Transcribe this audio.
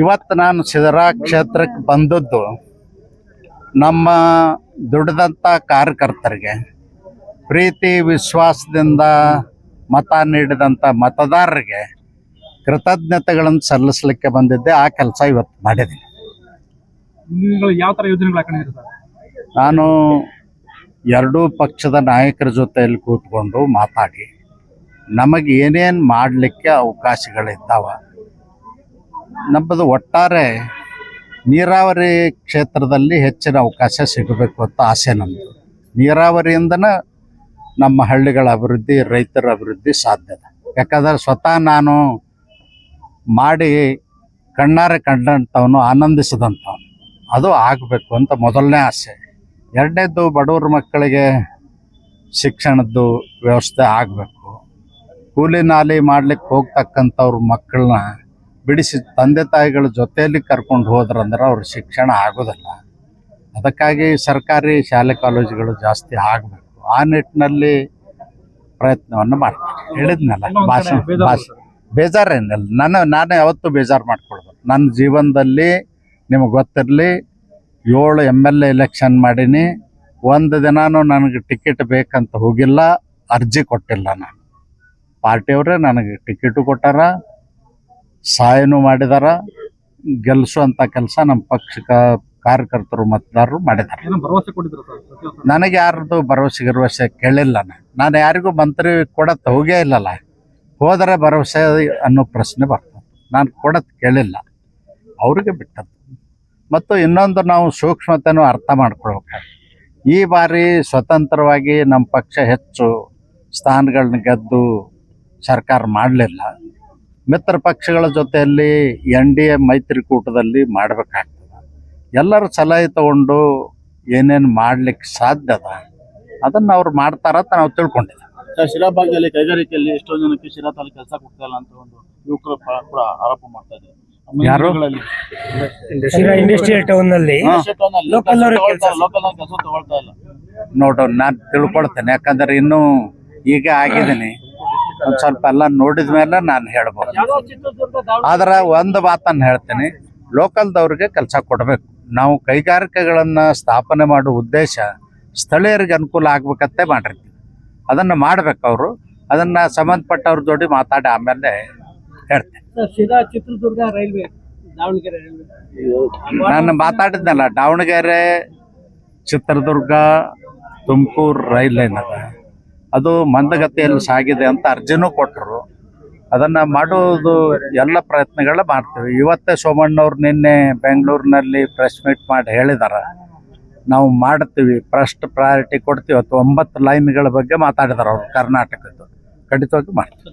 ಇವತ್ತು ನಾನು ಸಿದರಾ ಕ್ಷೇತ್ರಕ್ಕೆ ಬಂದದ್ದು ನಮ್ಮ ದುಡಿದಂಥ ಕಾರ್ಯಕರ್ತರಿಗೆ ಪ್ರೀತಿ ವಿಶ್ವಾಸದಿಂದ ಮತ ನೀಡಿದಂಥ ಮತದಾರರಿಗೆ ಕೃತಜ್ಞತೆಗಳನ್ನು ಸಲ್ಲಿಸಲಿಕ್ಕೆ ಬಂದಿದ್ದೆ. ಆ ಕೆಲಸ ಇವತ್ತು ಮಾಡಿದ್ದೀನಿ. ಯಾವ ತರ ಯೋಜನೆಗಳು ಹಾಕೊಂಡಿದ್ದೀರಿ ಸರ್? ನಾನು ಎರಡೂ ಪಕ್ಷದ ನಾಯಕರ ಜೊತೆಯಲ್ಲಿ ಕೂತ್ಕೊಂಡು ಮಾತಾಡಿ ನಮಗೆ ಏನೇನು ಮಾಡಲಿಕ್ಕೆ ಅವಕಾಶಗಳಿದ್ದಾವ. ನಮ್ಮದು ಒಟ್ಟಾರೆ ನೀರಾವರಿ ಕ್ಷೇತ್ರದಲ್ಲಿ ಹೆಚ್ಚಿನ ಅವಕಾಶ ಸಿಗಬೇಕು ಅಂತ ಆಸೆ ನಮ್ಮದು. ನೀರಾವರಿಯಿಂದನೇ ನಮ್ಮ ಹಳ್ಳಿಗಳ ಅಭಿವೃದ್ಧಿ, ರೈತರ ಅಭಿವೃದ್ಧಿ ಸಾಧ್ಯತೆ. ಯಾಕಂದರೆ ಸ್ವತಃ ನಾನು ಮಾಡಿ ಕಣ್ಣಾರೆ ಕಂಡಂಥವನು, ಆನಂದಿಸಿದಂಥವನು. ಅದು ಆಗಬೇಕು ಅಂತ ಮೊದಲನೇ ಆಸೆ. ಎರಡನೇದು ಬಡವ್ರ ಮಕ್ಕಳಿಗೆ ಶಿಕ್ಷಣದ್ದು ವ್ಯವಸ್ಥೆ ಆಗಬೇಕು. ಕೂಲಿ ನಾಲಿ ಮಾಡ್ಲಿಕ್ಕೆ ಹೋಗ್ತಕ್ಕಂಥವ್ರ ಮಕ್ಕಳನ್ನ ಬಿಡಿಸಿ ತಂದೆ ತಾಯಿಗಳ ಜೊತೆಯಲ್ಲಿ ಕರ್ಕೊಂಡು ಹೋದ್ರಂದ್ರೆ ಅವ್ರ ಶಿಕ್ಷಣ ಆಗೋದಿಲ್ಲ. ಅದಕ್ಕಾಗಿ ಸರ್ಕಾರಿ ಶಾಲೆ ಕಾಲೇಜುಗಳು ಜಾಸ್ತಿ ಆಗಬೇಕು. ಆ ನಿಟ್ಟಿನಲ್ಲಿ ಪ್ರಯತ್ನವನ್ನು ಮಾಡ್ತೀನಿ. ಹೇಳಿದ್ನಲ್ಲ, ಬೇಜಾರೇನಿಲ್ಲ. ನಾನು ಯಾವತ್ತೂ ಬೇಜಾರು ಮಾಡ್ಕೊಳ್ದು. ನನ್ನ ಜೀವನದಲ್ಲಿ ನಿಮಗೆ ಗೊತ್ತಿರಲಿ, 7 MLA ಎಲೆಕ್ಷನ್ ಮಾಡೀನಿ. ಒಂದು ದಿನಾನು ನನಗೆ ಟಿಕೆಟ್ ಬೇಕಂತ ಹೋಗಿಲ್ಲ, ಅರ್ಜಿ ಕೊಟ್ಟಿಲ್ಲ. ನಾನು ಪಾರ್ಟಿಯವರೇ ನನಗೆ ಟಿಕೆಟು ಕೊಟ್ಟಾರ, ಸಹಾಯನೂ ಮಾಡಿದಾರ. ಗೆಲ್ಲಿಸುವಂಥ ಕೆಲಸ ನಮ್ಮ ಪಕ್ಷ ಕಾರ್ಯಕರ್ತರು ಮತದಾರರು ಮಾಡಿದ್ದಾರೆ. ನನಗೆ ಯಾರ್ದು ಭರವಸೆ ಕೇಳಿಲ್ಲ. ನಾನು ಯಾರಿಗೂ ಮಂತ್ರಿ ಕೊಡತ್ತೆ ಹೋಗೇ ಇಲ್ಲಲ್ಲ. ಹೋದರೆ ಭರವಸೆ ಅನ್ನೋ ಪ್ರಶ್ನೆ ಬರ್ತದೆ. ನಾನು ಕೊಡೋದು ಕೇಳಿಲ್ಲ, ಅವ್ರಿಗೆ ಬಿಟ್ಟದ್ದು. ಮತ್ತು ಇನ್ನೊಂದು, ನಾವು ಸೂಕ್ಷ್ಮತೆನೂ ಅರ್ಥ ಮಾಡ್ಕೊಳ್ಬೇಕು. ಈ ಬಾರಿ ಸ್ವತಂತ್ರವಾಗಿ ನಮ್ಮ ಪಕ್ಷ ಹೆಚ್ಚು ಸ್ಥಾನಗಳನ್ನ ಗೆದ್ದು ಸರ್ಕಾರ ಮಾಡಲಿಲ್ಲ. ಮಿತ್ರ ಪಕ್ಷಗಳ ಜೊತೆಯಲ್ಲಿ NDA ಮೈತ್ರಿಕೂಟದಲ್ಲಿ ಮಾಡಬೇಕಾಗ್ತದೆ. ಎಲ್ಲರೂ ಸಲಹೆ ತಗೊಂಡು ಏನೇನು ಮಾಡ್ಲಿಕ್ಕೆ ಸಾಧ್ಯ ಅದ ಅದನ್ನು ಅವ್ರು ಮಾಡ್ತಾರಂತ ನಾವು ತಿಳ್ಕೊಂಡಿದ್ದೀವಿ. ಶಿರಾ ಭಾಗದಲ್ಲಿ ಕೈಗಾರಿಕೆಯಲ್ಲಿ ಎಷ್ಟೋ ಜನಕ್ಕೆ ಶಿರಾ ತಾಲೂಕು ಕೆಲಸ ಕೊಡ್ತಾ ಇಲ್ಲ ಅಂತ ಒಂದು ಯುವಕರು ಕೂಡ ಆರೋಪ ಮಾಡ್ತಾ ಇದ್ದಾರೆ. ಯಾರು? ಇಂಡಸ್ಟ್ರಿಯಲ್ ಟೌನ್ ನಲ್ಲಿ ಲೋಕಲ್ ಕೆಲಸ ತಗೊಳ್ತಾ ಇಲ್ಲ. ನೋಡೋಣ, ನಾನು ತಿಳ್ಕೊಳ್ತೇನೆ. ಯಾಕಂದ್ರೆ ಇನ್ನೂ ಈಗ ಆಗಿದ್ದೀನಿ, ಒಂದು ಸ್ವಲ್ಪ ಎಲ್ಲ ನೋಡಿದ ಮೇಲೆ ನಾನು ಹೇಳ್ಬೋದು. ಆದ್ರೆ ಒಂದು ಮಾತನ್ನು ಹೇಳ್ತೀನಿ, ಲೋಕಲ್ದವ್ರಿಗೆ ಕೆಲಸ ಕೊಡಬೇಕು. ನಾವು ಕೈಗಾರಿಕೆಗಳನ್ನು ಸ್ಥಾಪನೆ ಮಾಡುವ ಉದ್ದೇಶ ಸ್ಥಳೀಯರಿಗೆ ಅನುಕೂಲ ಆಗ್ಬೇಕಂತೆ ಮಾಡಿರ್ತೀವಿ. ಅದನ್ನು ಮಾಡ್ಬೇಕು. ಅವರು ಅದನ್ನು ಸಂಬಂಧಪಟ್ಟವ್ರ ಜೋಡಿ ಮಾತಾಡಿ ಆಮೇಲೆ ಹೇಳ್ತೇನೆ. ಚಿತ್ರದುರ್ಗ ರೈಲ್ವೆ, ದಾವಣಗೆರೆ ರೈಲ್ವೆ ನಾನು ಮಾತಾಡಿದ್ನಲ್ಲ, ದಾವಣಗೆರೆ, ಚಿತ್ರದುರ್ಗ, ತುಮಕೂರು ರೈಲ್ ಲೈನ್ ಅದ. ಅದು ಮಂದಗತಿಯಲ್ಲಿ ಸಾಗಿದೆ ಅಂತ ಅರ್ಜಿನೂ ಕೊಟ್ಟರು. ಅದನ್ನು ಮಾಡೋದು ಎಲ್ಲ ಪ್ರಯತ್ನಗಳ ಮಾಡ್ತೀವಿ. ಇವತ್ತೇ ಸೋಮಣ್ಣವ್ರು ನಿನ್ನೆ ಬೆಂಗಳೂರಿನಲ್ಲಿ ಪ್ರೆಸ್ ಮೀಟ್ ಮಾಡಿ ಹೇಳಿದಾರೆ, ನಾವು ಮಾಡ್ತೀವಿ, ಫಸ್ಟ್ ಪ್ರಯಾರಿಟಿ ಕೊಡ್ತೀವಿ. 9 ಲೈನ್ಗಳ ಬಗ್ಗೆ ಮಾತಾಡಿದಾರೆ ಅವರು. ಕರ್ನಾಟಕದ್ದು ಖಂಡಿತವಾಗಿ ಮಾಡ್ತೀವಿ.